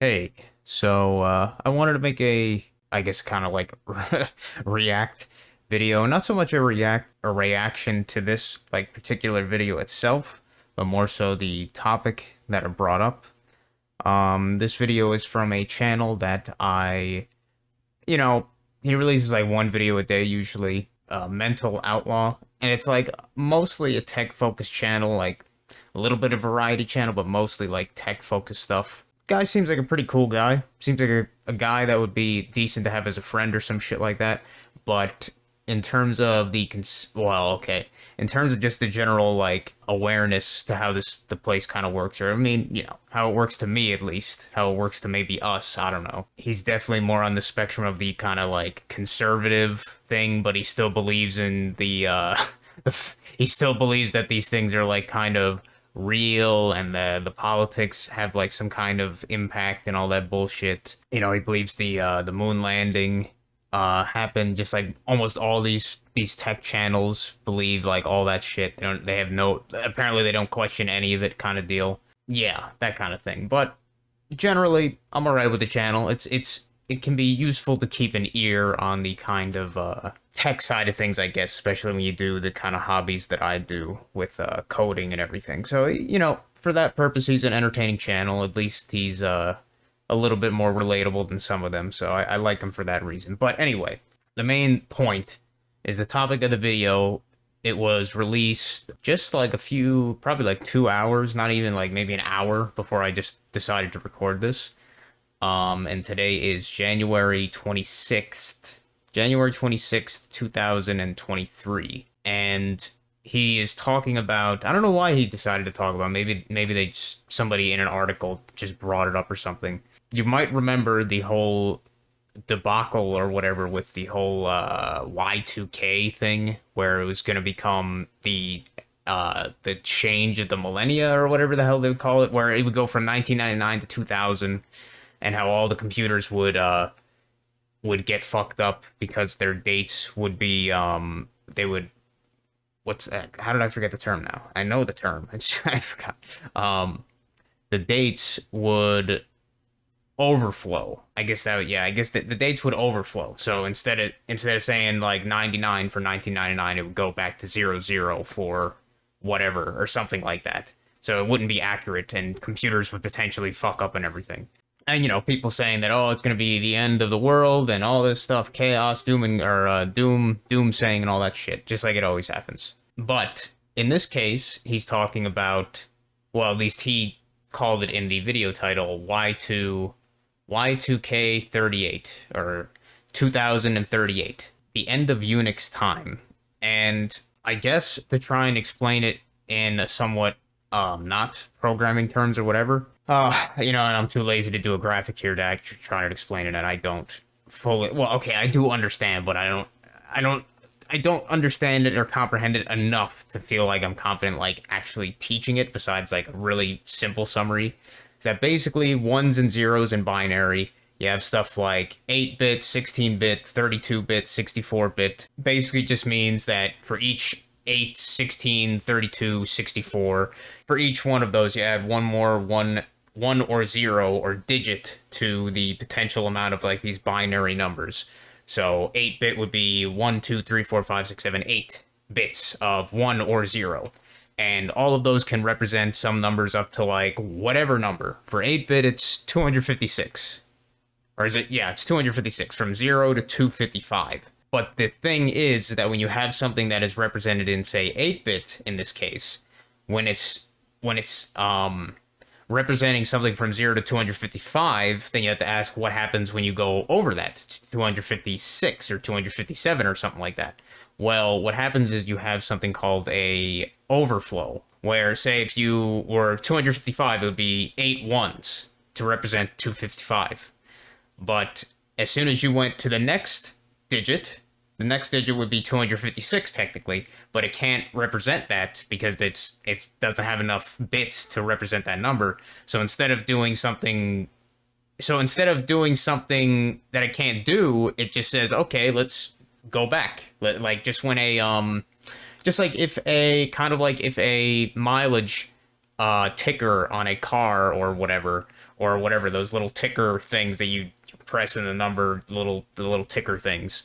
Hey, I wanted to make I guess, kind of like react video. Not so much a reaction to this like particular video itself, but more so the topic that it brought up. This video is from a channel that you know, he releases like one video a day usually, Mental Outlaw, and it's like mostly a tech-focused channel, like a little bit of variety channel, but mostly like tech-focused stuff. Guy seems like a pretty cool guy. Seems like a guy that would be decent to have as a friend or some shit like that. But in terms of okay, in terms of just the general like awareness to how the place kind of works, or I mean, how it works to me at least, how it works to maybe us, I don't know. He's definitely more on the spectrum of the kind of like conservative thing, but he still believes in he still believes that these things are like kind of real, and the politics have like some kind of impact and all that bullshit. He believes the moon landing happened, just like almost all these tech channels believe like all that shit. They have no, apparently they don't question any of it, kind of deal. Yeah, that kind of thing. But generally I'm alright with the channel. It can be useful to keep an ear on the kind of tech side of things, I guess, especially when you do the kind of hobbies that I do with coding and everything. So, for that purpose, he's an entertaining channel. At least he's a little bit more relatable than some of them, so I like him for that reason. But anyway, the main point is the topic of the video. It was released just like probably like 2 hours, not even like maybe an hour before I just decided to record this. And today is January 26th, 2023. And he is talking about, I don't know why he decided to talk about, maybe somebody in an article just brought it up or something. You might remember the whole debacle or whatever with the whole Y2K thing, where it was going to become the change of the millennia or whatever the hell they would call it, where it would go from 1999 to 2000, and how all the computers would get fucked up because their dates would be they would, what's that? How did I forget the term now? I know the term. I forgot. The dates would overflow. I guess the dates would overflow. So instead of saying like 99 for 1999, it would go back to 00 for whatever or something like that. So it wouldn't be accurate, and computers would potentially fuck up and everything. And people saying that, oh, it's going to be the end of the world and all this stuff, chaos, doom saying and all that shit, just like it always happens. But in this case, he's talking about, well, at least he called it in the video title, Y2K 38, or 2038, the end of Unix time. And I guess to try and explain it in a somewhat not programming terms or whatever, and I'm too lazy to do a graphic here to actually try to explain it, and I don't fully, well, okay, I do understand, but I don't understand it or comprehend it enough to feel like I'm confident like actually teaching it, besides like a really simple summary. Is that basically ones and zeros in binary. You have stuff like 8-bit, 16-bit, 32-bit, 64-bit. Basically just means that for each 8, 16, 32, 64, for each one of those you add one or zero or digit to the potential amount of like these binary numbers. So 8-bit would be 1, 2, 3, 4, 5, 6, 7, 8 bits of 1 or 0. And all of those can represent some numbers up to like whatever number. For 8-bit, it's 256. Or is it? Yeah, it's 256, from 0 to 255. But the thing is that when you have something that is represented in, say, 8-bit in this case, when it's representing something from 0 to 255, then you have to ask what happens when you go over that to 256 or 257 or something like that. Well, what happens is you have something called a overflow, where, say, if you were 255, it would be 8 ones to represent 255. But as soon as you went to the next digit would be 256 technically, but it can't represent that because it doesn't have enough bits to represent that number. So instead of doing something that it can't do, it just says, okay, let's go back. Like just when just like if a mileage ticker on a car or whatever, or whatever, those little ticker things that you press in the number, the little ticker things.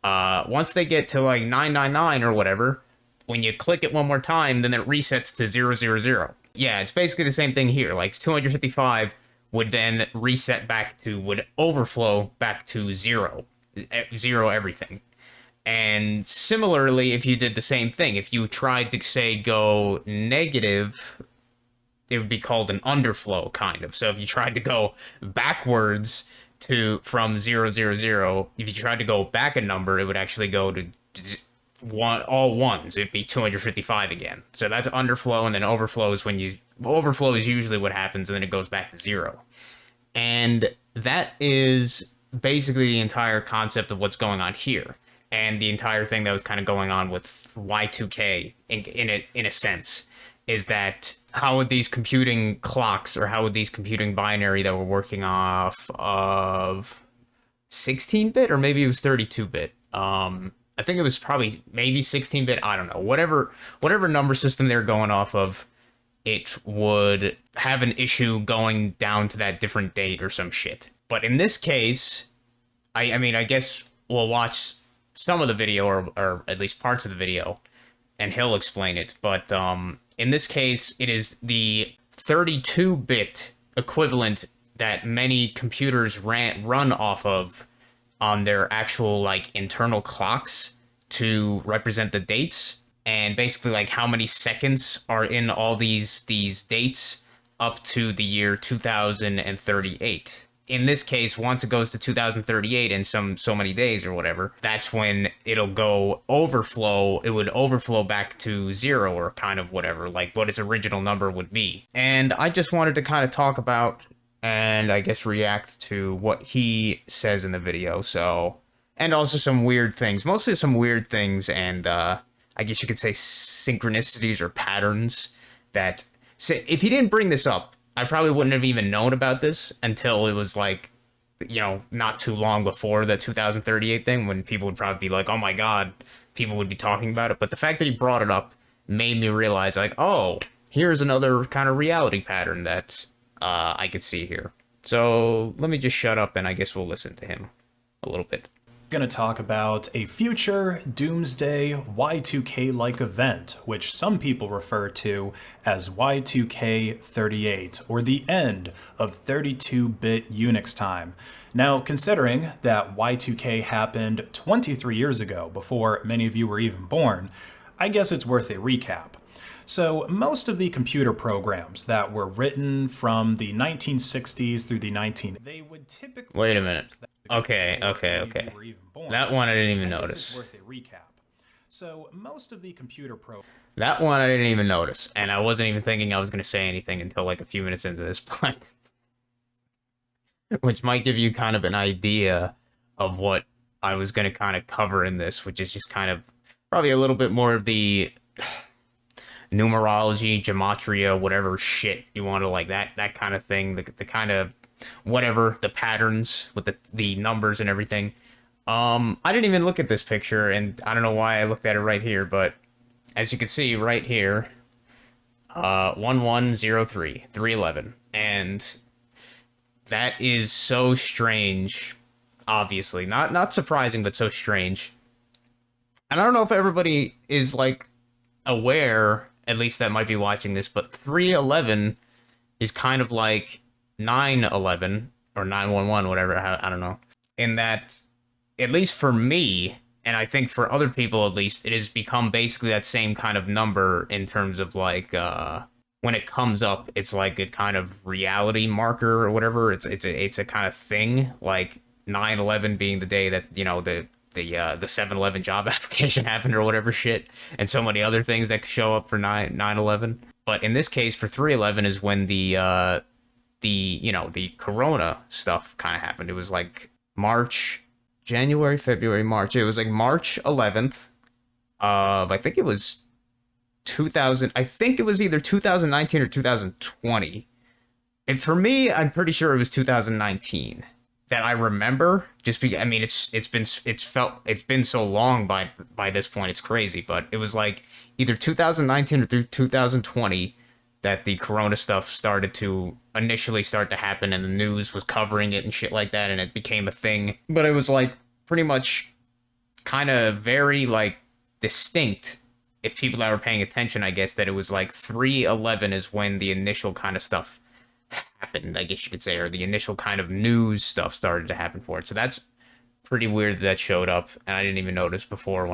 Once they get to like 999 or whatever, when you click it one more time, then it resets to 000. Yeah, it's basically the same thing here. Like 255 would then reset back to, would overflow back to zero everything. And similarly, if you did the same thing, if you tried to, say, go negative, it would be called an underflow, kind of. So if you tried to go backwards from 000, if you tried to go back a number, it would actually go to all ones. It'd be 255 again. So that's underflow, and then overflow is usually what happens, and then it goes back to 0. And that is basically the entire concept of what's going on here, and the entire thing that was kind of going on with Y2K in a sense, is that how would these computing clocks, or how would these computing binary that were working off of 16-bit, or maybe it was 32-bit. I think it was probably maybe 16-bit. I don't know. Whatever number system they're going off of, it would have an issue going down to that different date or some shit. But in this case, I mean, I guess we'll watch some of the video, or at least parts of the video, and he'll explain it. But in this case, it is the 32-bit equivalent that many computers run off of on their actual, like, internal clocks to represent the dates, and basically like how many seconds are in all these dates up to the year 2038. In this case, once it goes to 2038 in so many days or whatever, that's when it'll go overflow. It would overflow back to 0, or kind of whatever, like what its original number would be. And I just wanted to kind of talk about, and I guess react to what he says in the video. So, and also some weird things, mostly some weird things, and I guess you could say synchronicities or patterns that, say, if he didn't bring this up, I probably wouldn't have even known about this until it was like, you know, not too long before the 2038 thing, when people would probably be like, oh my god, people would be talking about it. But the fact that he brought it up made me realize, like, oh, here's another kind of reality pattern that I could see here. So let me just shut up, and I guess we'll listen to him a little bit. Going to talk about a future doomsday Y2K-like event, which some people refer to as Y2K 38, or the end of 32-bit Unix time. Now, considering that Y2K happened 23 years ago, before many of you were even born, I guess it's worth a recap. So most of the computer programs that were written from the 1960s through the they would typically... Wait a minute. Okay. That one I didn't even notice. It's worth a recap. So most of the computer That one I didn't even notice, and I wasn't even thinking I was going to say anything until like a few minutes into this point. Which might give you kind of an idea of what I was going to kind of cover in this, which is just kind of probably a little bit more of the numerology, gematria, whatever shit you want to, like, that kind of thing, the kind of whatever, the patterns with the numbers and everything. I didn't even look at this picture, and I don't know why I looked at it right here, but as you can see right here, 1103 311, and that is so strange. Obviously not surprising, but so strange. And I don't know if everybody is, like, aware, at least that might be watching this, but 311 is kind of like 911 or 911, whatever, I don't know. In that, at least for me, and I think for other people at least, it has become basically that same kind of number in terms of, like, when it comes up, it's like a kind of reality marker or whatever. It's a kind of thing, like 9/11 being the day that, you know, the 7-Eleven job application happened or whatever shit, and so many other things that could show up for 9/11. But in this case, for 3/11 is when the you know, the corona stuff kind of happened. It was like January, February, March. It was like March 11th of, I think it was 2000. I think it was either 2019 or 2020. And for me, I'm pretty sure it was 2019. That I remember, just because, I mean, it's been so long by this point, it's crazy, but it was like either 2019 or through 2020 that the corona stuff started to initially start to happen and the news was covering it and shit like that, and it became a thing. But it was like pretty much kind of very like distinct, if people that were paying attention, I guess, that it was like 3/11 is when the initial kind of stuff happened, I guess you could say, or the initial kind of news stuff started to happen for it. So that's pretty weird that that showed up, and I didn't even notice before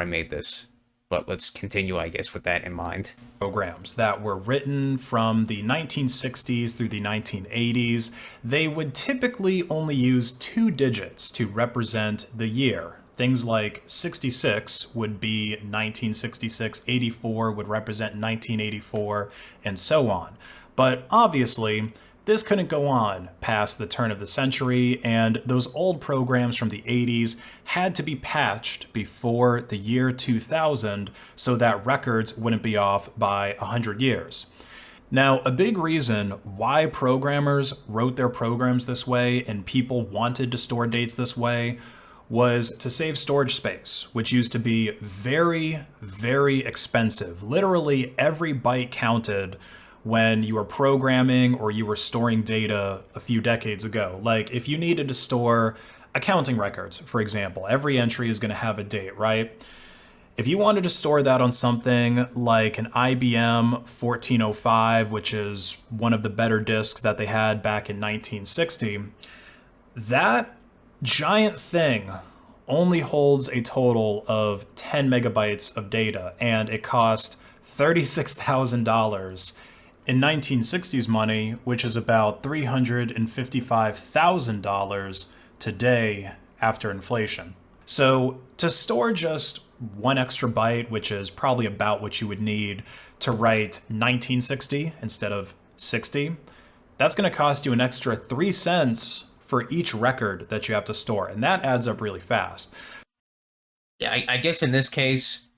I made this. But let's continue, I guess, with that in mind. Programs that were written from the 1960s through the 1980s, they would typically only use 2 digits to represent the year. Things like 66 would be 1966, 84 would represent 1984, and so on. But obviously, this couldn't go on past the turn of the century, and those old programs from the 80s had to be patched before the year 2000 so that records wouldn't be off by 100 years. Now, a big reason why programmers wrote their programs this way and people wanted to store dates this way was to save storage space, which used to be very, very expensive. Literally every byte counted when you were programming or you were storing data a few decades ago. Like if you needed to store accounting records, for example, every entry is going to have a date, right? If you wanted to store that on something like an IBM 1405, which is one of the better disks that they had back in 1960, that giant thing only holds a total of 10 megabytes of data, and it cost $36,000 in 1960s money, which is about $355,000 today after inflation. So to store just 1 extra byte, which is probably about what you would need to write 1960 instead of 60, that's going to cost you an extra 3 cents for each record that you have to store, and that adds up really fast. Yeah, I guess in this case,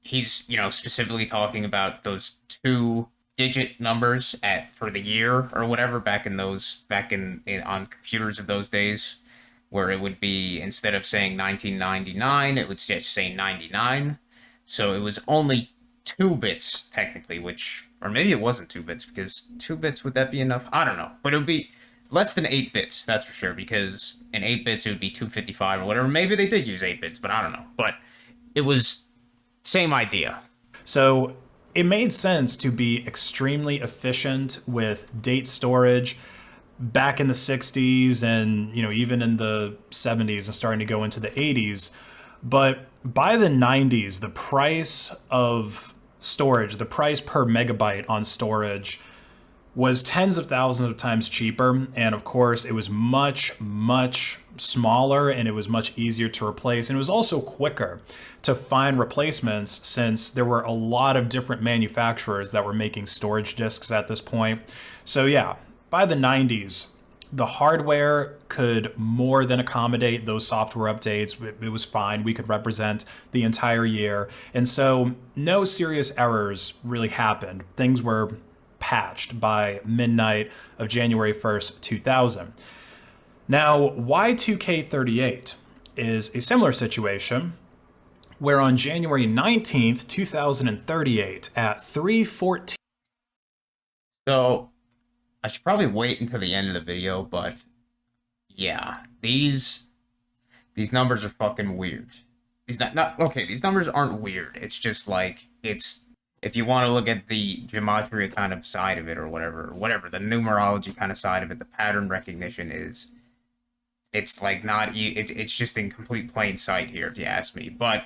he's, specifically talking about those 2-digit numbers for the year or whatever back in on computers of those days, where it would be, instead of saying 1999, it would just say 99. So it was only 2 bits technically, or maybe it wasn't 2 bits, because 2 bits, would that be enough? I don't know, but it would be less than 8 bits, that's for sure, because in 8 bits it would be 255 or whatever. Maybe they did use 8 bits, but I don't know. But it was same idea. So it made sense to be extremely efficient with date storage back in the 60s and, even in the 70s and starting to go into the 80s. But by the 90s, the price of storage, the price per megabyte on storage, was tens of thousands of times cheaper. And of course, it was much, much smaller, and it was much easier to replace. And it was also quicker to find replacements, since there were a lot of different manufacturers that were making storage disks at this point. So yeah, by the 90s, the hardware could more than accommodate those software updates. It was fine. We could represent the entire year. And so no serious errors really happened. Things were patched by midnight of January 1st, 2000. Now, Y2K38 is a similar situation, where on January 19th, 2038 at 3:14. So I should probably wait until the end of the video, but yeah, these numbers are fucking weird. These numbers aren't weird. It's just like, if you want to look at the gematria kind of side of it, or whatever, the numerology kind of side of it, the pattern recognition it's like it's just in complete plain sight here, if you ask me. But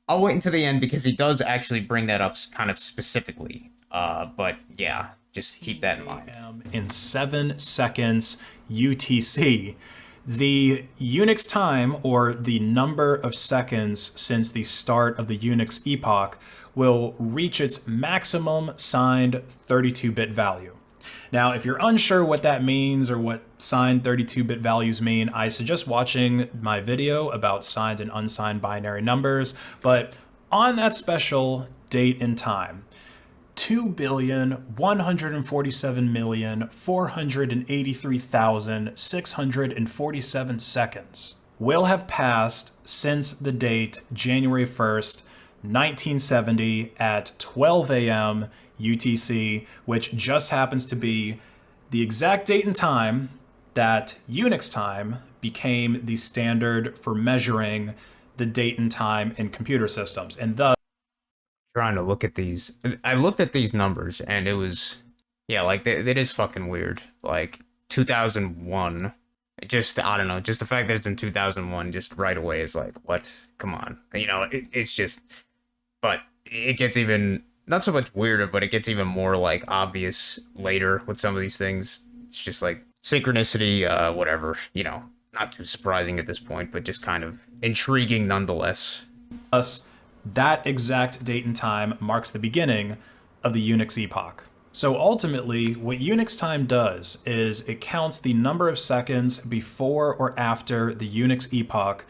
I'll wait until the end, because he does actually bring that up kind of specifically. But yeah, just keep that in mind. In 7 seconds UTC, the Unix time, or the number of seconds since the start of the Unix epoch, will reach its maximum signed 32-bit value. Now, if you're unsure what that means or what signed 32-bit values mean, I suggest watching my video about signed and unsigned binary numbers. But on that special date and time, 2,147,483,647 seconds will have passed since the date January 1st, 1970 at 12 a.m. UTC, which just happens to be the exact date and time that Unix time became the standard for measuring the date and time in computer systems. And thus, Trying to look at these. I looked at these numbers and it was, yeah, like it is fucking weird. Like 2001, just I don't know, just the fact that it's in 2001, just right away is like, what? Come on, it's just. But it gets even not so much weirder, but it gets even more like obvious later with some of these things. It's just like synchronicity, whatever, not too surprising at this point, but just kind of intriguing nonetheless. that exact date and time marks the beginning of the Unix epoch. So ultimately, what Unix time does is it counts the number of seconds before or after the Unix epoch,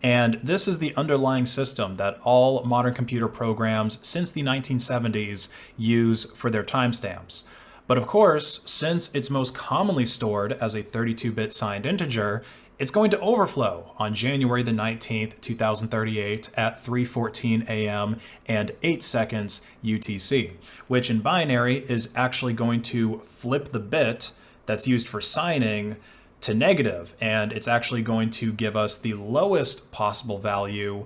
and this is the underlying system that all modern computer programs since the 1970s use for their timestamps. But of course, since it's most commonly stored as a 32-bit signed integer, it's going to overflow on January the 19th, 2038 at 3:14 a.m. and 8 seconds UTC, which in binary is actually going to flip the bit that's used for signing to negative, and it's actually going to give us the lowest possible value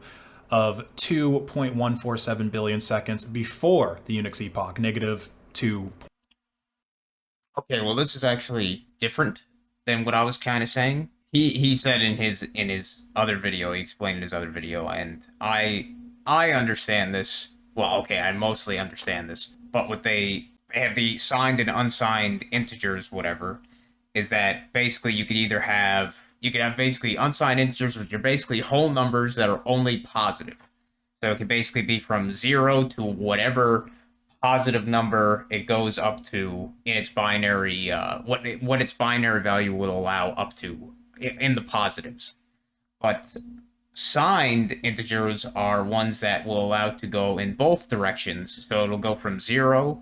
of 2.147 billion seconds before the Unix epoch, negative 2. Okay, well, this is actually different than what I was kind of saying. He said in his other video, he explained in his other video, and I understand this. Well, okay, I mostly understand this, but what they have the signed and unsigned integers, whatever, is that basically you could have basically unsigned integers, which are basically whole numbers that are only positive. So it could basically be from 0 to whatever positive number it goes up to in its binary, what its binary value will allow up to in the positives. But signed integers are ones that will allow to go in both directions. So it'll go from 0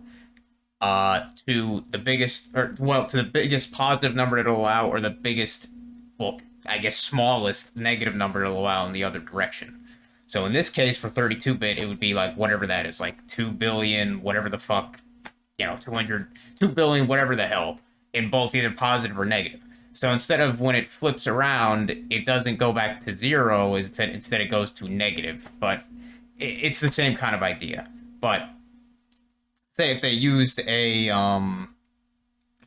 to the biggest, to the biggest positive number it'll allow, or the biggest, well, I guess smallest negative number it'll allow in the other direction. So in this case, for 32-bit, it would be like whatever that is, like 2 billion, whatever the fuck, 2 billion, whatever the hell, in both either positive or negative. So instead of when it flips around, it doesn't go back to 0, instead it goes to negative. But it's the same kind of idea. But say if they used a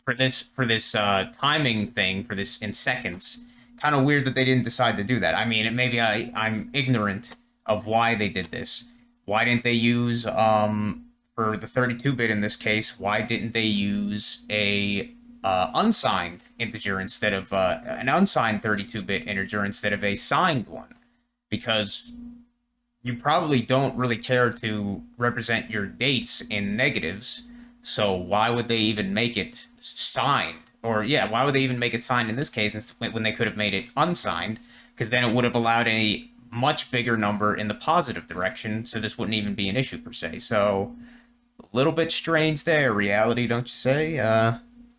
for this timing thing, for this in seconds, kind of weird that they didn't decide to do that. I mean, maybe I'm ignorant of why they did this. Why didn't they use for the 32-bit in this case? Why didn't they use a unsigned integer instead of an unsigned 32-bit integer instead of a signed one? Because you probably don't really care to represent your dates in negatives, so why would they even make it signed? Or yeah, why would they even make it signed in this case when they could have made it unsigned? Because then it would have allowed a much bigger number in the positive direction, so this wouldn't even be an issue per se. So a little bit strange there, reality, don't you say?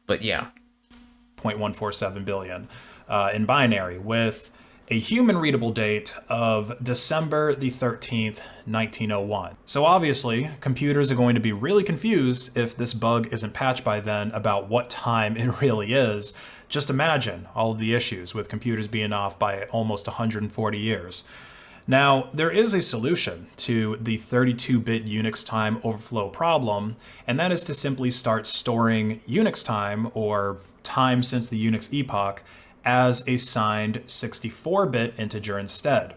But yeah. 0.147 billion in binary with a human readable date of December the 13th, 1901. So obviously, computers are going to be really confused if this bug isn't patched by then about what time it really is. Just imagine all of the issues with computers being off by almost 140 years. Now, there is a solution to the 32-bit Unix time overflow problem, and that is to simply start storing Unix time, or time since the Unix epoch, as a signed 64-bit integer instead.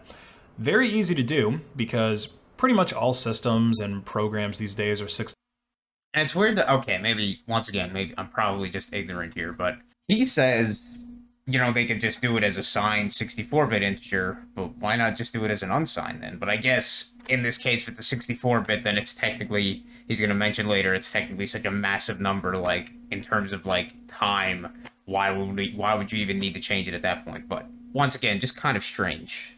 Very easy to do, because pretty much all systems and programs these days are 64. And it's weird that, okay, maybe, once again, maybe I'm probably just ignorant here, but he says, they could just do it as a signed 64-bit integer, but why not just do it as an unsigned then? But I guess in this case with the 64-bit, then it's technically, he's going to mention later, it's technically such a massive number, like, in terms of, like, time. Why would you even need to change it at that point? But once again, just kind of strange.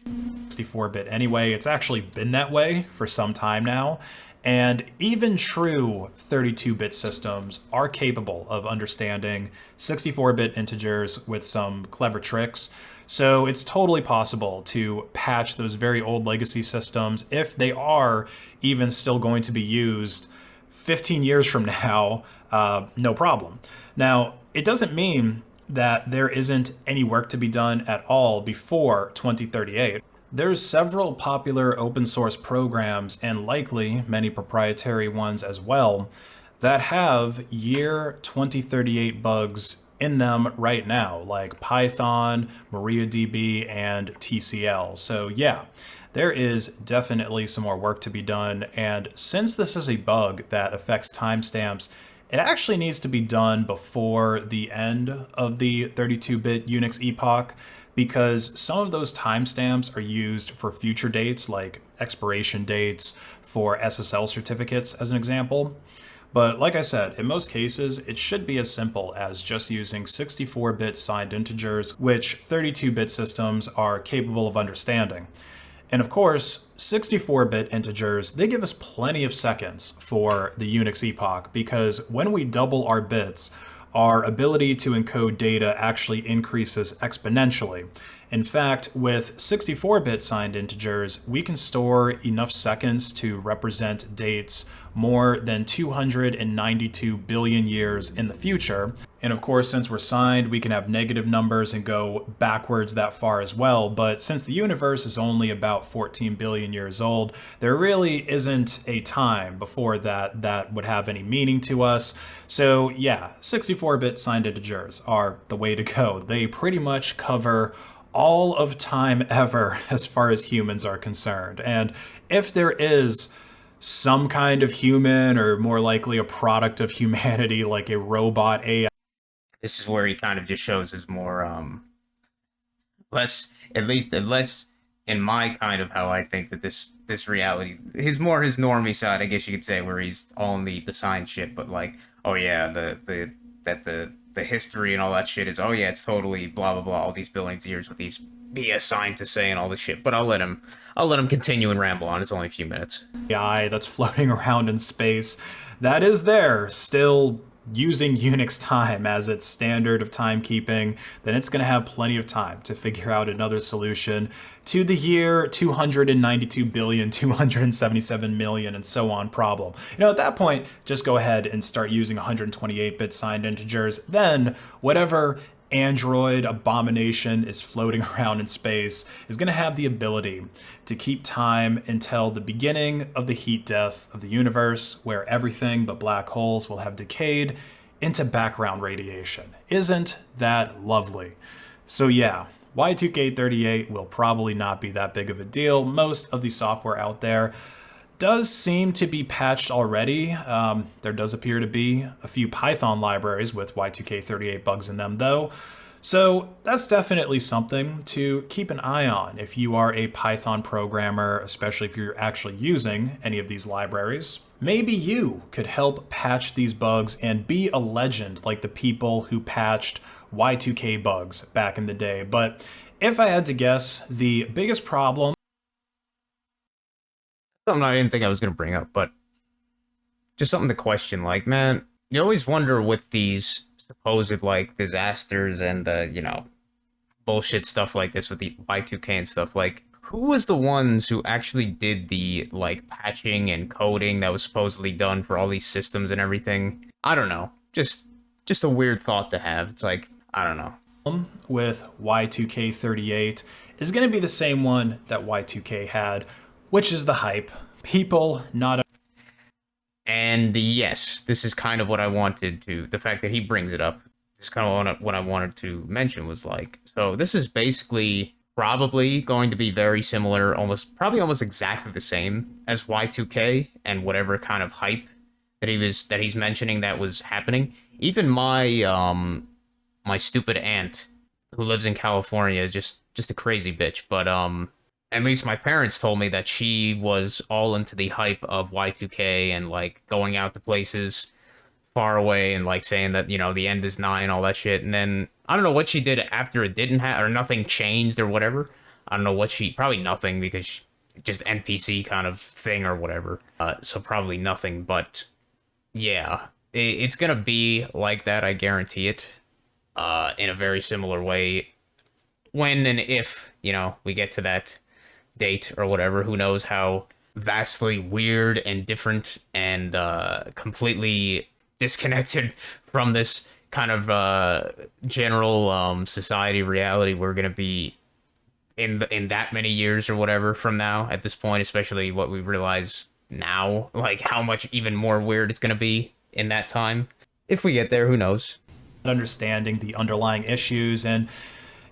64-bit anyway. It's actually been that way for some time now. And even true 32-bit systems are capable of understanding 64-bit integers with some clever tricks. So it's totally possible to patch those very old legacy systems if they are even still going to be used 15 years from now, no problem. Now, it doesn't mean that there isn't any work to be done at all before 2038. There's several popular open source programs, and likely many proprietary ones as well, that have year 2038 bugs in them right now, like Python, MariaDB, and TCL. So yeah, there is definitely some more work to be done, and since this is a bug that affects timestamps, it actually needs to be done before the end of the 32-bit Unix epoch, because some of those timestamps are used for future dates, like expiration dates for SSL certificates, as an example. But like I said, in most cases, it should be as simple as just using 64-bit signed integers, which 32-bit systems are capable of understanding. And of course, 64-bit integers, they give us plenty of seconds for the Unix epoch, because when we double our bits, our ability to encode data actually increases exponentially. In fact, with 64-bit signed integers, we can store enough seconds to represent dates more than 292 billion years in the future. And of course, since we're signed, we can have negative numbers and go backwards that far as well. But since the universe is only about 14 billion years old, there really isn't a time before that would have any meaning to us. So yeah, 64-bit signed integers are the way to go. They pretty much cover all of time ever as far as humans are concerned. And if there is some kind of human, or more likely a product of humanity, like a robot AI. This is where he kind of just shows his more less, at least less in my kind of how I think that this reality, his normie side, I guess you could say, where he's all in the science shit, but like, oh yeah, the history and all that shit is, oh yeah, it's totally blah blah blah, all these billions of years with these BS scientists saying all this shit. But I'll let him continue and ramble on. It's only a few minutes. AI that's floating around in space that is there still using Unix time as its standard of timekeeping, then it's going to have plenty of time to figure out another solution to the year 292,277,000,000 and so on problem. At that point, just go ahead and start using 128-bit signed integers. Then whatever android abomination is floating around in space is going to have the ability to keep time until the beginning of the heat death of the universe, where everything but black holes will have decayed into background radiation. Isn't that lovely? So yeah, Y2K38 will probably not be that big of a deal. Most of the software out there does seem to be patched already. There does appear to be a few Python libraries with Y2K38 bugs in them though. So that's definitely something to keep an eye on if you are a Python programmer, especially if you're actually using any of these libraries. Maybe you could help patch these bugs and be a legend like the people who patched Y2K bugs back in the day. But if I had to guess, the biggest problem, Something I didn't think I was going to bring up, but just something to question. Like, man, you always wonder with these supposed, like, disasters and, bullshit stuff like this with the Y2K and stuff, like, who was the ones who actually did the, like, patching and coding that was supposedly done for all these systems and everything? I don't know. Just a weird thought to have. It's like, I don't know. with Y2K38 is going to be the same one that Y2K had, which is the hype. People not. And yes, this is kind of what I wanted to, the fact that he brings it up, this is kind of what I wanted to mention was like, so this is basically probably going to be very similar, probably almost exactly the same as Y2K and whatever kind of hype that he's mentioning that was happening. Even my my stupid aunt who lives in California is just a crazy bitch, but at least my parents told me that she was all into the hype of Y2K and, like, going out to places far away and, like, saying that, the end is nigh and all that shit. And then, I don't know what she did after it didn't happen, or nothing changed or whatever. I don't know what probably nothing, because just NPC kind of thing or whatever. So probably nothing, but yeah, it's gonna be like that, I guarantee it, in a very similar way. When and if, we get to that date or whatever, who knows how vastly weird and different and completely disconnected from this kind of general society reality we're gonna be in that many years or whatever from now at this point, especially what we realize now, like how much even more weird it's gonna be in that time. If we get there, who knows? Understanding the underlying issues and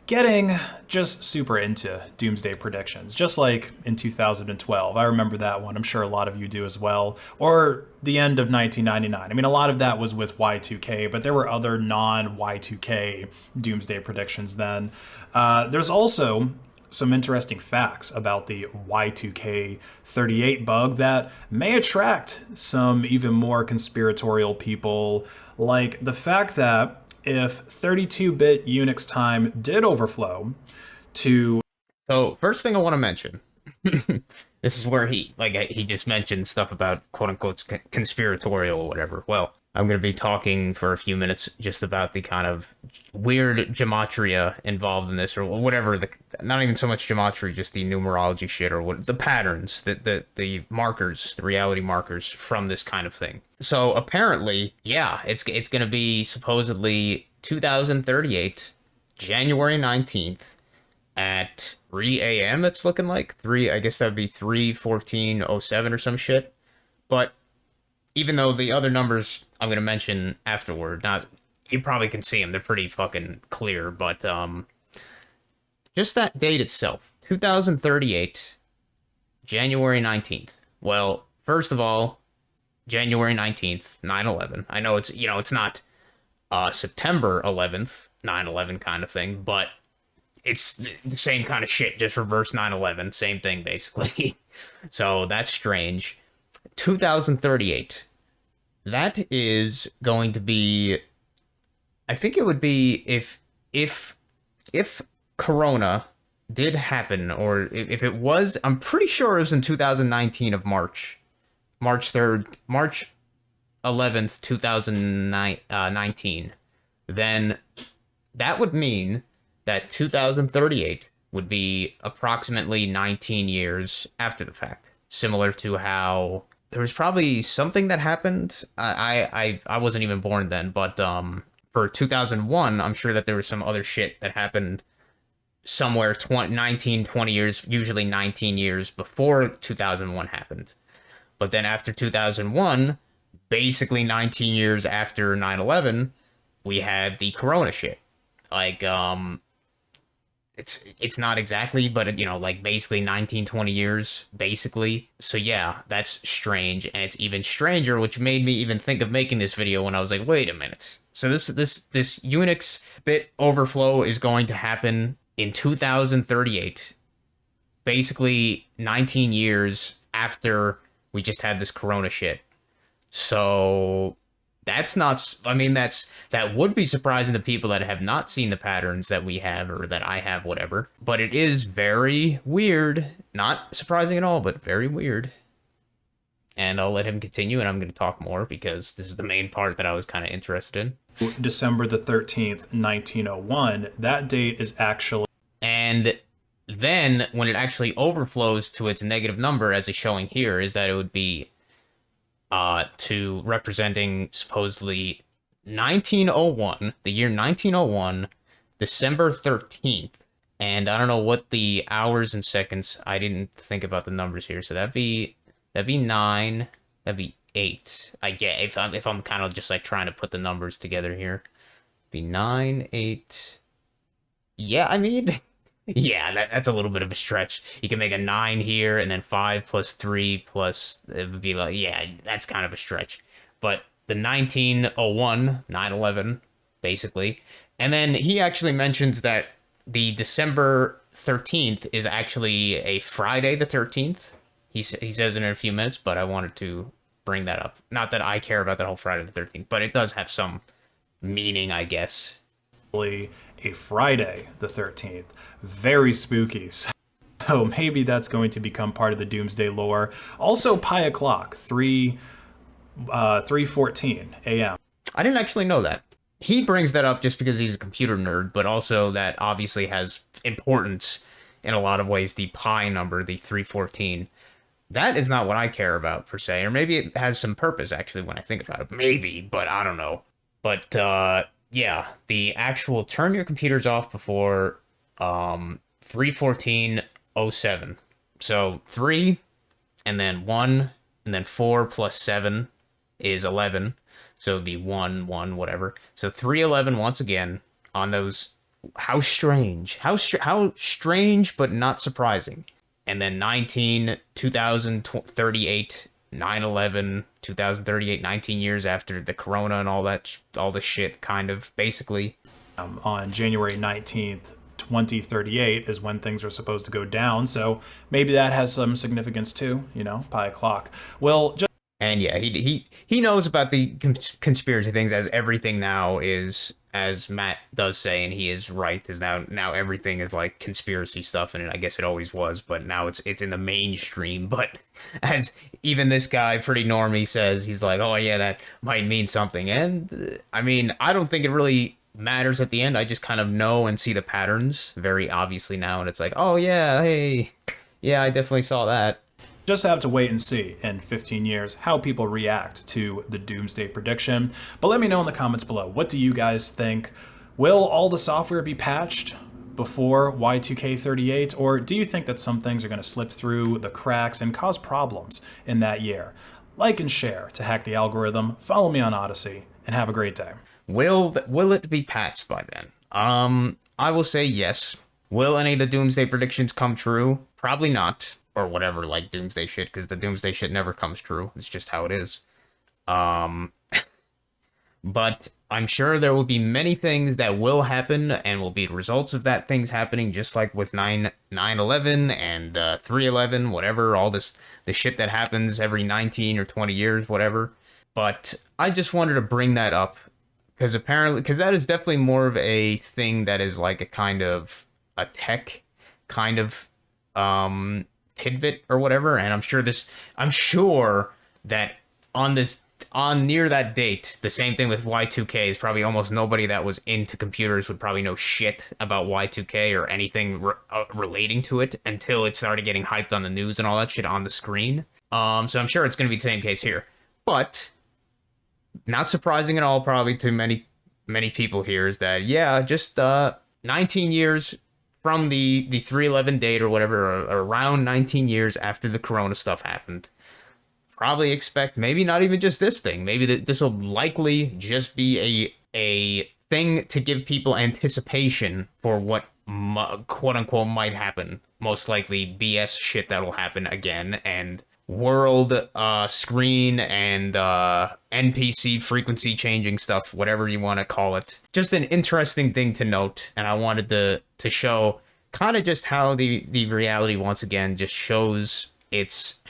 getting just super into doomsday predictions, just like in 2012. I remember that one. I'm sure a lot of you do as well. Or the end of 1999. I mean, a lot of that was with Y2K, but there were other non-Y2K doomsday predictions then. There's also some interesting facts about the Y2K 38 bug that may attract some even more conspiratorial people, like the fact that if 32-bit Unix time did overflow to... So first thing I want to mention, this is where he just mentioned stuff about quote unquote conspiratorial or whatever. Well, I'm going to be talking for a few minutes just about the kind of weird gematria involved in this, or whatever. Not even so much gematria, just the numerology shit, or what the patterns, the markers, the reality markers from this kind of thing. So apparently, yeah, it's going to be supposedly 2038, January 19th at 3 a.m. It's looking like I guess that would be 3/14/07 or some shit. But even though the other numbers I'm going to mention afterward, not, you probably can see them, they're pretty fucking clear, but just that date itself, 2038, January 19th. Well, first of all, January 19th, 9/11. I know it's, it's not September 11th, 9/11 kind of thing, but it's the same kind of shit, just reverse 9/11, same thing basically. So that's strange. 2038. That is going to be, I think it would be if Corona did happen, or if it was, I'm pretty sure it was in 2019 of March 3rd, March 11th, 2019, then that would mean that 2038 would be approximately 19 years after the fact. Similar to how there was probably something that happened. I wasn't even born then, but for 2001, I'm sure that there was some other shit that happened somewhere 20 years, usually 19 years before 2001 happened. But then after 2001, basically 19 years after 9/11, we had the Corona shit. Like, it's not exactly, but like basically 19-20 years, basically. So yeah, that's strange, and it's even stranger, which made me even think of making this video when I was like, wait a minute. So this Unix bit overflow is going to happen in 2038, basically 19 years after we just had this Corona shit. So that's not, I mean, that would be surprising to people that have not seen the patterns that we have, or that I have, whatever. But it is very weird. Not surprising at all, but very weird. And I'll let him continue, and I'm going to talk more because this is the main part that I was kind of interested in. December the 13th, 1901, that date is actually... And then when it actually overflows to its negative number, as it's showing here, is that it would be to representing supposedly 1901, the year 1901, December 13th. And I don't know what the hours and seconds, I didn't think about the numbers here, so that'd be 9, that'd be 8. I get, if I'm kind of just like trying to put the numbers together here. Be 9, 8. Yeah, I mean, yeah, that's a little bit of a stretch. You can make a 9 here, and then 5 plus 3 plus, it would be like, yeah, that's kind of a stretch. But the 1901, 9/11, basically. And then he actually mentions that the December 13th is actually a Friday the 13th. He says it in a few minutes, but I wanted to bring that up. Not that I care about that whole Friday the 13th, but it does have some meaning, I guess. A Friday the 13th. Very spooky. So maybe that's going to become part of the doomsday lore. Also, pi o'clock, 3:14 a.m. I didn't actually know that. He brings that up just because he's a computer nerd, but also that obviously has importance in a lot of ways. The pi number, the 314. That is not what I care about per se, or maybe it has some purpose actually when I think about it. Maybe, but I don't know. But yeah, the actual turn your computers off before 3:14:07. So 3 and then 1 and then 4 plus 7 is 11. So it'd be 1 1 whatever. So 3:11 once again on those. How strange. How strange but not surprising. And then 19 2038 9/11 2038, 19 years after the corona and all that, all the shit, kind of basically. On January 19th, 2038 is when things are supposed to go down. So maybe that has some significance too, pi o'clock. Well, just And yeah, he knows about the conspiracy things, as everything now is, as Matt does say, and he is right. Is now everything is like conspiracy stuff, and I guess it always was, but now it's in the mainstream. But as even this guy, pretty normie, says, he's like, oh yeah, that might mean something. And I mean, I don't think it really matters at the end. I just kind of know and see the patterns very obviously now, and it's like, oh yeah, hey, yeah, I definitely saw that. have to wait and see in 15 years how people react to the doomsday prediction. But let me know in the comments below, what do you guys think? Will all the software be patched before Y2K38, or do you think that some things are going to slip through the cracks and cause problems in that year? Like and share to hack the algorithm. Follow me on Odyssey, and have a great day. Will it be patched by then? I will say yes. Will any of the doomsday predictions come true? Probably not, or whatever, like doomsday shit, because the doomsday shit never comes true. It's just how it is. But I'm sure there will be many things that will happen and will be results of that things happening, just like with 9/11 and 3/11, whatever, all this the shit that happens every 19 or 20 years, whatever. But I just wanted to bring that up because that is definitely more of a thing that is like a kind of a tech kind of tidbit or whatever. And I'm sure that on near that date, the same thing with Y2K is probably almost nobody that was into computers would probably know shit about Y2K or anything relating to it until it started getting hyped on the news and all that shit on the screen. So I'm sure it's going to be the same case here, but not surprising at all, probably to many people here, is that yeah, just 19 years from the 3/11 date or whatever, or around 19 years after the corona stuff happened. Probably expect maybe not even just this thing. Maybe this will likely just be a thing to give people anticipation for what quote unquote might happen. Most likely BS shit that'll happen again, and world screen and NPC frequency changing stuff, whatever you want to call it. Just an interesting thing to note, and I wanted to show kind of just how the reality once again just shows its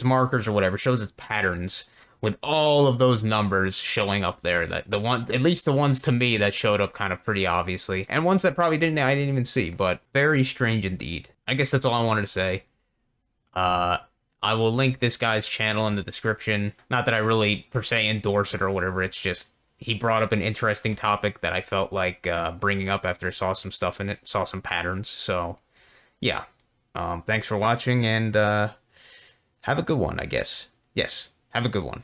markers or whatever, shows its patterns with all of those numbers showing up there. That at least the ones to me that showed up kind of pretty obviously, and ones that probably I didn't even see, but very strange indeed. I guess that's all I wanted to say. I will link this guy's channel in the description. Not that I really per se endorse it or whatever. It's just he brought up an interesting topic that I felt like bringing up after I saw some stuff in it, saw some patterns. So yeah, thanks for watching, and have a good one, I guess. Yes, have a good one.